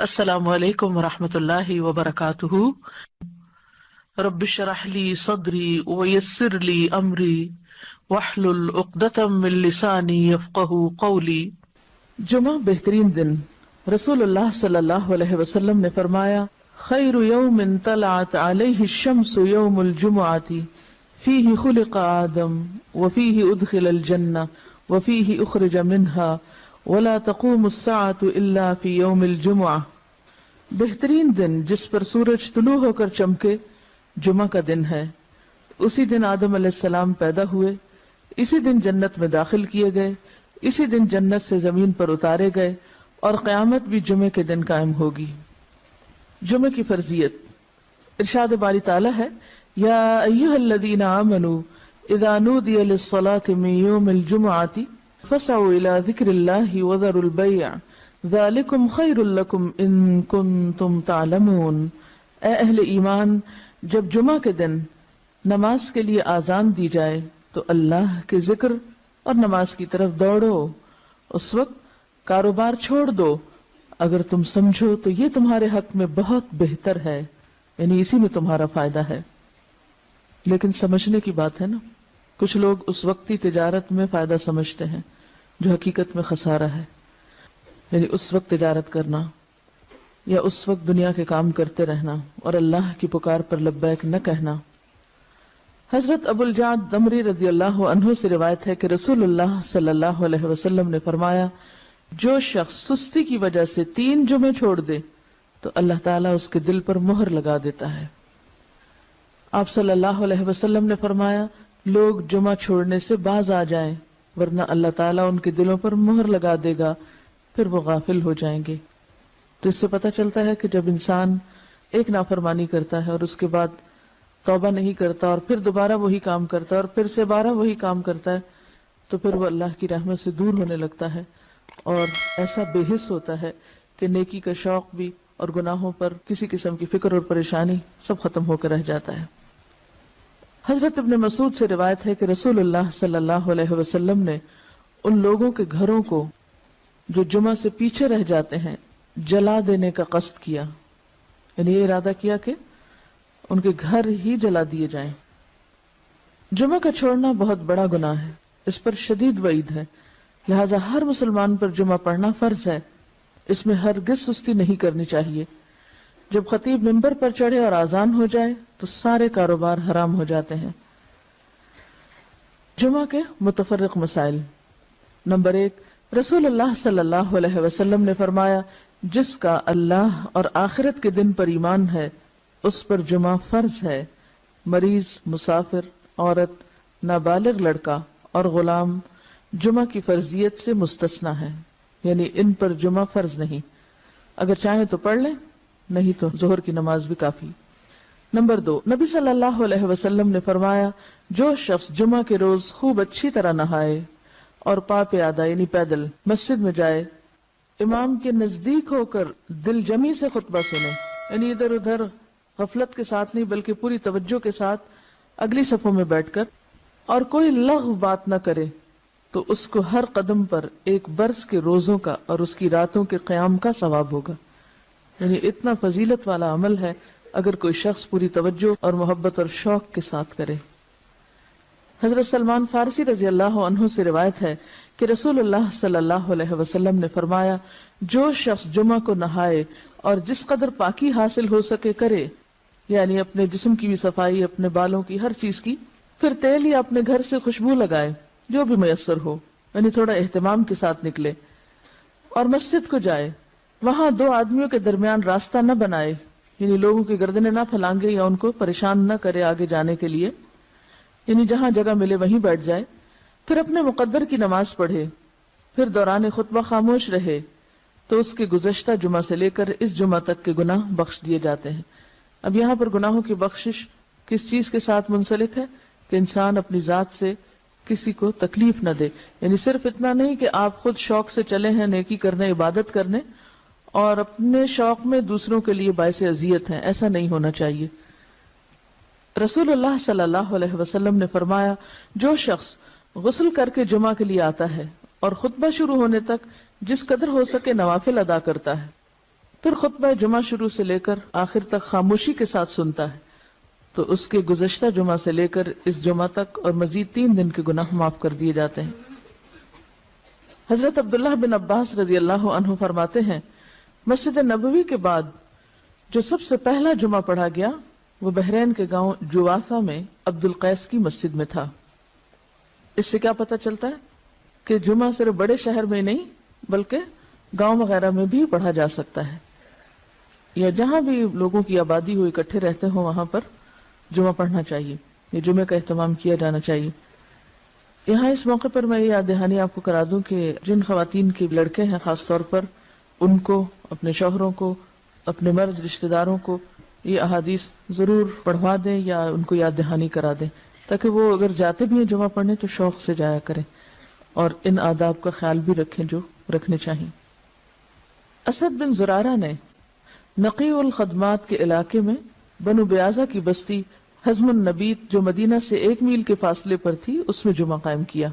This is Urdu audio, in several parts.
السلام علیکم ورحمۃ اللہ وبرکاتہ۔ رب اشرح لی صدری ویسر لی امری واحلل عقدۃ من لسانی یفقہوا قولی۔ جمعہ بہترین دن۔ رسول اللہ صلی اللہ علیہ وسلم نے فرمایا، خیر یوم طلعت علیہ الشمس یوم الجمعۃ فیہ خلق آدم وفیہ ادخل الجنہ وفیہ اخرج منہا ولا تقوم الساعة الا فی یوم الجمعہ۔ بہترین دن جس پر سورج طلوع ہو کر چمکے جمعہ کا دن ہے۔ اسی دن آدم علیہ السلام پیدا ہوئے، اسی دن جنت میں داخل کیے گئے، اسی دن جنت سے زمین پر اتارے گئے، اور قیامت بھی جمعے کے دن قائم ہوگی۔ جمعے کی فرضیت۔ ارشاد باری تعالیٰ ہے، یا ایھا الذین آمنوا اذا نودی للصلاة من یوم الجمعۃ فاسعوا الی ذکر اللہ وذروا البیع ذالکم خیر لکم ان کنتم تعلمون۔ اے اہل ایمان، جب جمعہ کے دن نماز کے لیے آذان دی جائے تو اللہ کے ذکر اور نماز کی طرف دوڑو، اس وقت کاروبار چھوڑ دو، اگر تم سمجھو تو یہ تمہارے حق میں بہت بہتر ہے، یعنی اسی میں تمہارا فائدہ ہے۔ لیکن سمجھنے کی بات ہے نا، کچھ لوگ اس وقتی تجارت میں فائدہ سمجھتے ہیں جو حقیقت میں خسارہ ہے، یعنی اس وقت تجارت کرنا یا اس وقت دنیا کے کام کرتے رہنا اور اللہ کی پکار پر لبیک نہ کہنا۔ حضرت ابو الجعد دمری رضی اللہ عنہ سے روایت ہے کہ رسول اللہ صلی اللہ علیہ وسلم نے فرمایا، جو شخص سستی کی وجہ سے 3 جمعے چھوڑ دے تو اللہ تعالیٰ اس کے دل پر مہر لگا دیتا ہے۔ آپ صلی اللہ علیہ وسلم نے فرمایا، لوگ جمعہ چھوڑنے سے باز آ جائیں ورنہ اللہ تعالیٰ ان کے دلوں پر مہر لگا دے گا، پھر وہ غافل ہو جائیں گے۔ تو اس سے پتہ چلتا ہے کہ جب انسان ایک نافرمانی کرتا ہے اور اس کے بعد توبہ نہیں کرتا اور پھر دوبارہ وہی کام کرتا ہے اور پھر سے 12 وہی کام کرتا ہے تو پھر وہ اللہ کی رحمت سے دور ہونے لگتا ہے اور ایسا بے حس ہوتا ہے کہ نیکی کا شوق بھی اور گناہوں پر کسی قسم کی فکر اور پریشانی سب ختم ہو کر رہ جاتا ہے۔ حضرت ابن مسعود سے روایت ہے کہ رسول اللہ صلی اللہ علیہ وسلم نے ان لوگوں کے گھروں کو جو جمعہ سے پیچھے رہ جاتے ہیں جلا دینے کا قصد کیا، یعنی یہ ارادہ کیا کہ ان کے گھر ہی جلا دیے جائیں۔ جمعہ کا چھوڑنا بہت بڑا گناہ ہے، اس پر شدید وعید ہے، لہذا ہر مسلمان پر جمعہ پڑھنا فرض ہے، اس میں ہرگز سستی نہیں کرنی چاہیے۔ جب خطیب ممبر پر چڑھے اور آذان ہو جائے تو سارے کاروبار حرام ہو جاتے ہیں۔ جمعہ کے متفرق مسائل۔ نمبر 1، رسول اللہ صلی اللہ علیہ وسلم نے فرمایا، جس کا اللہ اور آخرت کے دن پر ایمان ہے اس پر جمعہ فرض ہے۔ مریض، مسافر، عورت، نابالغ لڑکا اور غلام جمعہ کی فرضیت سے مستثنی ہے، یعنی ان پر جمعہ فرض نہیں، اگر چاہیں تو پڑھ لیں، نہیں تو ظہر کی نماز بھی کافی۔ نمبر 2، نبی صلی اللہ علیہ وسلم نے فرمایا، جو شخص جمعہ کے روز خوب اچھی طرح نہائے اور پا پیادہ یعنی پیدل مسجد میں جائے، امام کے نزدیک ہو کر دل جمی سے خطبہ سنے، یعنی ادھر ادھر غفلت کے ساتھ نہیں بلکہ پوری توجہ کے ساتھ اگلی صفوں میں بیٹھ کر، اور کوئی لغو بات نہ کرے، تو اس کو ہر قدم پر 1 برس کے روزوں کا اور اس کی راتوں کے قیام کا ثواب ہوگا، یعنی اتنا فضیلت والا عمل ہے اگر کوئی شخص پوری توجہ اور محبت اور شوق کے ساتھ کرے۔ حضرت سلمان فارسی رضی اللہ عنہ سے روایت ہے کہ رسول اللہ صلی اللہ علیہ وسلم نے فرمایا، جو شخص جمعہ کو نہائے اور جس قدر پاکی حاصل ہو سکے کرے، یعنی اپنے جسم کی بھی صفائی، اپنے بالوں کی، ہر چیز کی، پھر تیل یا اپنے گھر سے خوشبو لگائے جو بھی میسر ہو، یعنی تھوڑا اہتمام کے ساتھ نکلے، اور مسجد کو جائے، وہاں 2 آدمیوں کے درمیان راستہ نہ بنائے، یعنی لوگوں کی گردنیں نہ پھلانگے یا ان کو پریشان نہ کرے آگے جانے کے لیے، یعنی جہاں جگہ ملے وہیں بیٹھ جائے، پھر اپنے مقدر کی نماز پڑھے، پھر دوران خطبہ خاموش رہے، تو اس کے گزشتہ جمعہ سے لے کر اس جمعہ تک کے گناہ بخش دیے جاتے ہیں۔ اب یہاں پر گناہوں کی بخشش کس چیز کے ساتھ منسلک ہے کہ انسان اپنی ذات سے کسی کو تکلیف نہ دے، یعنی صرف اتنا نہیں کہ آپ خود شوق سے چلے ہیں نیکی کرنے، عبادت کرنے، اور اپنے شوق میں دوسروں کے لیے باعث اذیت ہیں، ایسا نہیں ہونا چاہیے۔ رسول اللہ صلی اللہ علیہ وسلم نے فرمایا، جو شخص غسل کر کے جمعہ کے لیے آتا ہے اور خطبہ شروع ہونے تک جس قدر ہو سکے نوافل ادا کرتا ہے، پھر خطبہ جمعہ شروع سے لے کر آخر تک خاموشی کے ساتھ سنتا ہے تو اس کے گزشتہ جمعہ سے لے کر اس جمعہ تک اور مزید 3 دن کے گناہ معاف کر دیے جاتے ہیں۔ حضرت عبداللہ بن عباس رضی اللہ عنہ فرماتے ہیں مسجد نبوی کے بعد جو سب سے پہلا جمعہ پڑھا گیا وہ بحرین کے گاؤں جوافہ میں عبد القیس کی مسجد میں تھا۔ اس سے کیا پتہ چلتا ہے کہ جمعہ صرف بڑے شہر میں نہیں بلکہ گاؤں وغیرہ میں بھی پڑھا جا سکتا ہے، یا جہاں بھی لوگوں کی آبادی ہو اکٹھے رہتے ہوں وہاں پر جمعہ پڑھنا چاہیے، یہ جمعے کا اہتمام کیا جانا چاہیے۔ یہاں اس موقع پر میں یہ یاد دہانی آپ کو کرا دوں کہ جن خواتین کے لڑکے ہیں خاص طور پر ان کو، اپنے شوہروں کو، اپنے مرد رشتہ داروں کو یہ احادیث ضرور پڑھوا دیں یا ان کو یاد دہانی کرا دیں، تاکہ وہ اگر جاتے بھی ہیں جمعہ پڑھنے تو شوق سے جایا کریں اور ان آداب کا خیال بھی رکھیں جو رکھنے چاہیے۔ اسد بن زرارہ نے نقی الخدمات کے علاقے میں بنو بیازہ کی بستی حزم النبیت جو مدینہ سے 1 میل کے فاصلے پر تھی اس میں جمعہ قائم کیا۔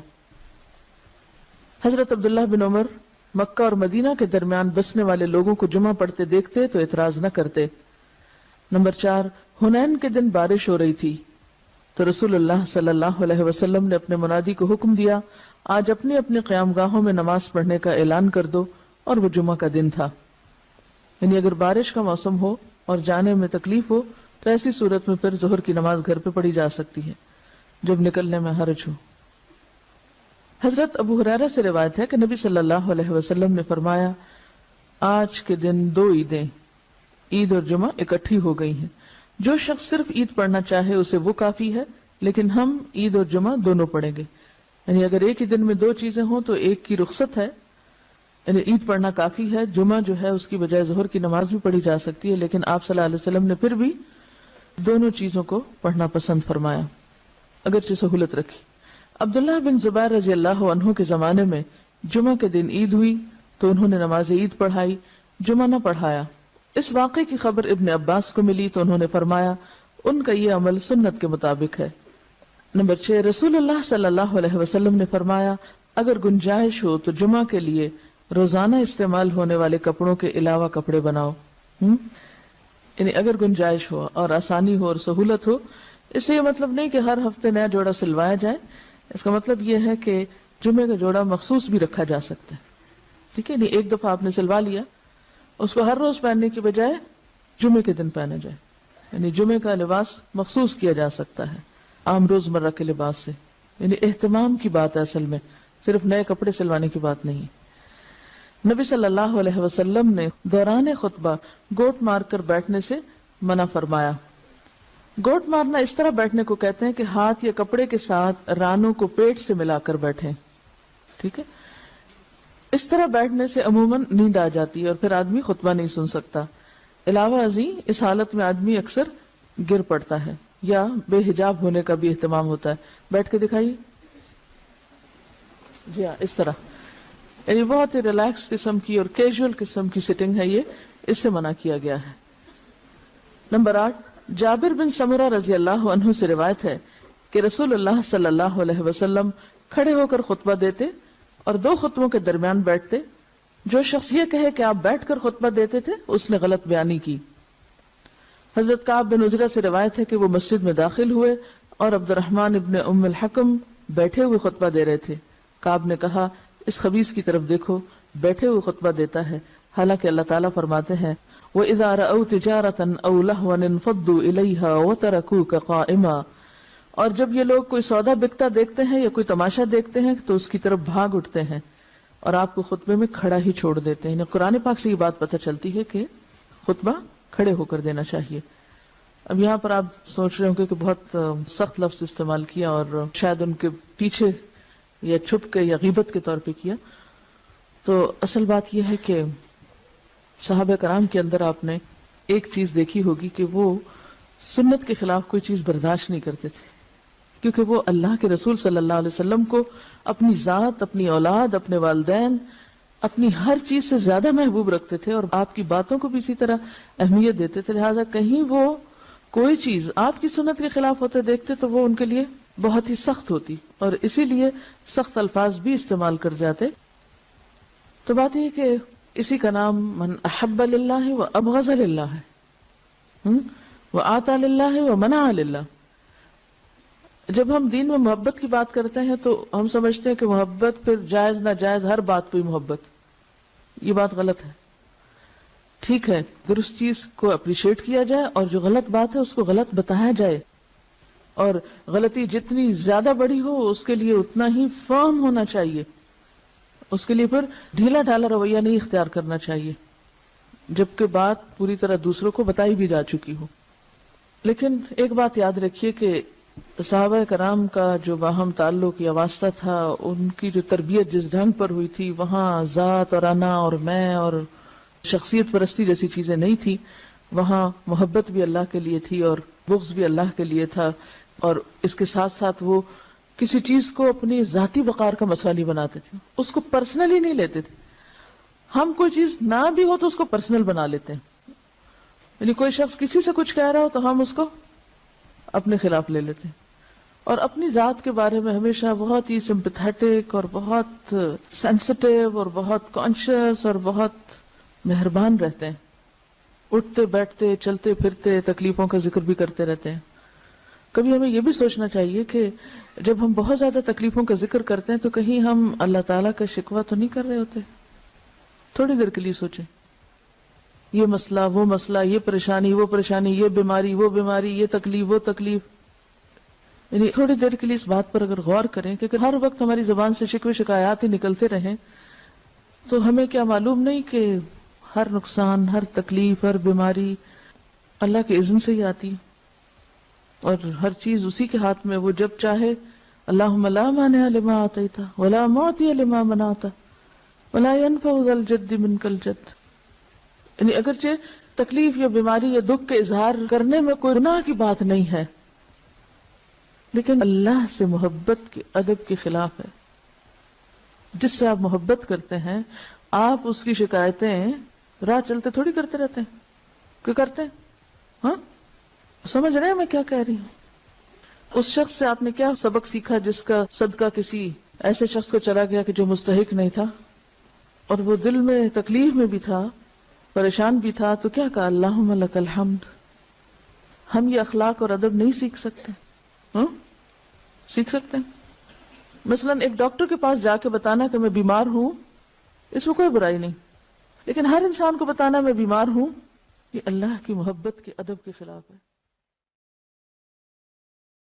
حضرت عبداللہ بن عمر مکہ اور مدینہ کے درمیان بسنے والے لوگوں کو جمعہ پڑھتے دیکھتے تو اعتراض نہ کرتے۔ نمبر 4، حنین کے دن بارش ہو رہی تھی تو رسول اللہ صلی اللہ علیہ وسلم نے اپنے منادی کو حکم دیا آج اپنی اپنی قیام گاہوں میں نماز پڑھنے کا اعلان کر دو، اور وہ جمعہ کا دن تھا۔ یعنی اگر بارش کا موسم ہو اور جانے میں تکلیف ہو تو ایسی صورت میں پھر ظہر کی نماز گھر پہ پڑھی جا سکتی ہے جب نکلنے میں حرج ہو۔ حضرت ابو ہریرہ سے روایت ہے کہ نبی صلی اللہ علیہ وسلم نے فرمایا آج کے دن 2 عیدیں عید اور جمعہ اکٹھی ہو گئی ہیں، جو شخص صرف عید پڑھنا چاہے اسے وہ کافی ہے، لیکن ہم عید اور جمعہ دونوں پڑھیں گے۔ یعنی اگر ایک ہی دن میں 2 چیزیں ہوں تو ایک کی رخصت ہے، یعنی عید پڑھنا کافی ہے، جمعہ جو ہے اس کی بجائے ظہر کی نماز بھی پڑھی جا سکتی ہے، لیکن آپ صلی اللہ علیہ وسلم نے پھر بھی دونوں چیزوں کو پڑھنا پسند فرمایا، اگرچہ سہولت رکھی۔ عبداللہ بن زبیر رضی اللہ عنہ کے زمانے میں جمعہ کے دن عید ہوئی تو انہوں نے نماز عید پڑھائی، جمعہ نہ پڑھایا۔ اس واقعے کی خبر ابن عباس کو ملی تو انہوں نے فرمایا ان کا یہ عمل سنت کے مطابق ہے۔ نمبر 6، رسول اللہ صلی اللہ علیہ وسلم نے فرمایا اگر گنجائش ہو تو جمعہ کے لیے روزانہ استعمال ہونے والے کپڑوں کے علاوہ کپڑے بناؤ۔ یعنی اگر گنجائش ہو اور آسانی ہو اور سہولت ہو، اس سے یہ مطلب نہیں کہ ہر ہفتے نیا جوڑا سلوایا جائے، اس کا مطلب یہ ہے کہ جمعے کا جوڑا مخصوص بھی رکھا جا سکتا ہے، ٹھیک ہے، نہیں ایک دفعہ آپ نے سلوا لیا، اس کو ہر روز پہننے کی بجائے جمعے کے دن پہنا جائے، یعنی جمعے کا لباس مخصوص کیا جا سکتا ہے عام روزمرہ کے لباس سے۔ یعنی اہتمام کی بات ہے اصل میں، صرف نئے کپڑے سلوانے کی بات نہیں۔ نبی صلی اللہ علیہ وسلم نے دوران خطبہ گوٹ مار کر بیٹھنے سے منع فرمایا۔ گوٹ مارنا اس طرح بیٹھنے کو کہتے ہیں کہ ہاتھ یا کپڑے کے ساتھ رانوں کو پیٹ سے ملا کر بیٹھیں، ٹھیک ہے۔ اس طرح بیٹھنے سے عموماً نیند آ جاتی ہے اور پھر آدمی خطبہ نہیں سن سکتا۔ علاوہ ازیں اس حالت میں آدمی اکثر گر پڑتا ہے یا بے حجاب ہونے کا بھی اہتمام ہوتا ہے۔ بیٹھ کے دکھائیے، جی ہاں، اس طرح، یعنی بہت ہی ریلیکس قسم کی اور کیجول قسم کی سٹنگ ہے، یہ اس سے منع کیا گیا ہے۔ نمبر 8، جابر بن سمرہ رضی اللہ عنہ سے روایت ہے کہ رسول اللہ صلی اللہ علیہ وسلم کھڑے ہو کر خطبہ دیتے اور 2 خطبوں کے درمیان بیٹھتے۔ جو شخص یہ کہے کہ آپ بیٹھ کر خطبہ دیتے تھے اس نے غلط بیانی کی۔ حضرت کعب بن عجرہ سے روایت ہے کہ وہ مسجد میں داخل ہوئے اور عبد الرحمن ابن ام الحکم بیٹھے ہوئے خطبہ دے رہے تھے۔ کعب نے کہا اس خبیث کی طرف دیکھو، بیٹھے ہوئے خطبہ دیتا ہے، حالانکہ اللہ تعالیٰ فرماتے ہیں وَإِذَا رَأَوْا تِجَارَةً أَوْ لَهْوًا انفضوا إِلَيْهَا وَتَرَكُوكَ قَائِمًا، اور جب یہ لوگ کوئی سودا بکتا دیکھتے ہیں یا کوئی تماشا دیکھتے ہیں تو اس کی طرف بھاگ اٹھتے ہیں اور آپ کو خطبے میں کھڑا ہی چھوڑ دیتے ہیں۔ قرآن پاک سے یہ بات پتہ چلتی ہے کہ خطبہ کھڑے ہو کر دینا چاہیے۔ اب یہاں پر آپ سوچ رہے ہوں کہ بہت سخت لفظ استعمال کیا اور شاید ان کے پیچھے یا چھپ کے یا غیبت کے طور پہ کیا، تو اصل بات یہ ہے کہ صحابہ کرام کے اندر آپ نے ایک چیز دیکھی ہوگی کہ وہ سنت کے خلاف کوئی چیز برداشت نہیں کرتے تھے، کیونکہ وہ اللہ کے رسول صلی اللہ علیہ وسلم کو اپنی ذات، اپنی اولاد، اپنے والدین، اپنی ہر چیز سے زیادہ محبوب رکھتے تھے اور آپ کی باتوں کو بھی اسی طرح اہمیت دیتے تھے، لہٰذا کہیں وہ کوئی چیز آپ کی سنت کے خلاف ہوتے دیکھتے تو وہ ان کے لیے بہت ہی سخت ہوتی اور اسی لیے سخت الفاظ بھی استعمال کر جاتے۔ تو بات یہ کہ اسی کا نام من احب للہ و ابغض للہ ہے، وآتى للہ و منع للہ۔ جب ہم دین میں محبت کی بات کرتے ہیں تو ہم سمجھتے ہیں کہ محبت پھر جائز ناجائز ہر بات پہ محبت، یہ بات غلط ہے۔ ٹھیک ہے، درست چیز کو اپریشیٹ کیا جائے اور جو غلط بات ہے اس کو غلط بتایا جائے، اور غلطی جتنی زیادہ بڑی ہو اس کے لیے اتنا ہی فرم ہونا چاہیے، اس کے لیے پھر ڈھیلا ڈھالا رویہ نہیں اختیار کرنا چاہیے، جبکہ بات پوری طرح دوسروں کو بتائی بھی جا چکی ہو۔ لیکن ایک بات یاد رکھیے کہ صحابہ کرام کا جو باہم تعلق یا واسطہ تھا، ان کی جو تربیت جس ڈھنگ پر ہوئی تھی، وہاں ذات اور انا اور میں اور شخصیت پرستی جیسی چیزیں نہیں تھی، وہاں محبت بھی اللہ کے لیے تھی اور بغض بھی اللہ کے لیے تھا، اور اس کے ساتھ ساتھ وہ کسی چیز کو اپنی ذاتی وقار کا مسئلہ نہیں بناتے تھے، اس کو پرسنلی نہیں لیتے تھے۔ ہم کوئی چیز نہ بھی ہو تو اس کو پرسنل بنا لیتے ہیں، یعنی کوئی شخص کسی سے کچھ کہہ رہا ہو تو ہم اس کو اپنے خلاف لے لیتے ہیں، اور اپنی ذات کے بارے میں ہمیشہ بہت ہی سمپیتھیٹک اور بہت سینسٹیو اور بہت کانشیس اور بہت مہربان رہتے ہیں، اٹھتے بیٹھتے چلتے پھرتے تکلیفوں کا ذکر بھی کرتے رہتے ہیں۔ کبھی ہمیں یہ بھی سوچنا چاہیے کہ جب ہم بہت زیادہ تکلیفوں کا ذکر کرتے ہیں تو کہیں ہم اللہ تعالیٰ کا شکوہ تو نہیں کر رہے ہوتے؟ تھوڑی دیر کے لیے سوچیں، یہ مسئلہ وہ مسئلہ، یہ پریشانی وہ پریشانی، یہ بیماری وہ بیماری، یہ تکلیف وہ تکلیف، یعنی تھوڑی دیر کے لیے اس بات پر اگر غور کریں کہ ہر وقت ہماری زبان سے شکوے شکایات ہی نکلتے رہیں تو ہمیں کیا معلوم نہیں کہ ہر نقصان، ہر تکلیف، ہر بیماری اللہ کے اذن سے ہی آتی، اور ہر چیز اسی کے ہاتھ میں، وہ جب چاہے۔ اللہم لا مانع لما آتیت ولا معطی لما منعت ولا ينفع ذا الجد منک الجد۔ یعنی اگرچہ تکلیف یا بیماری یا دکھ کے اظہار کرنے میں کوئی گناہ کی بات نہیں ہے، لیکن اللہ سے محبت کے ادب کے خلاف ہے۔ جس سے آپ محبت کرتے ہیں آپ اس کی شکایتیں راہ چلتے تھوڑی کرتے رہتے ہیں، کیوں کرتے ہیں؟ ہاں، سمجھ رہے ہیں میں کیا کہہ رہی ہوں؟ اس شخص سے آپ نے کیا سبق سیکھا جس کا صدقہ کسی ایسے شخص کو چلا گیا کہ جو مستحق نہیں تھا، اور وہ دل میں تکلیف میں بھی تھا، پریشان بھی تھا، تو کیا کہا؟ اللہم لک الحمد۔ ہم یہ اخلاق اور ادب نہیں سیکھ سکتے؟ سیکھ سکتے ہیں۔ مثلا ایک ڈاکٹر کے پاس جا کے بتانا کہ میں بیمار ہوں، اس میں کوئی برائی نہیں، لیکن ہر انسان کو بتانا میں بیمار ہوں، یہ اللہ کی محبت کے ادب کے خلاف ہے۔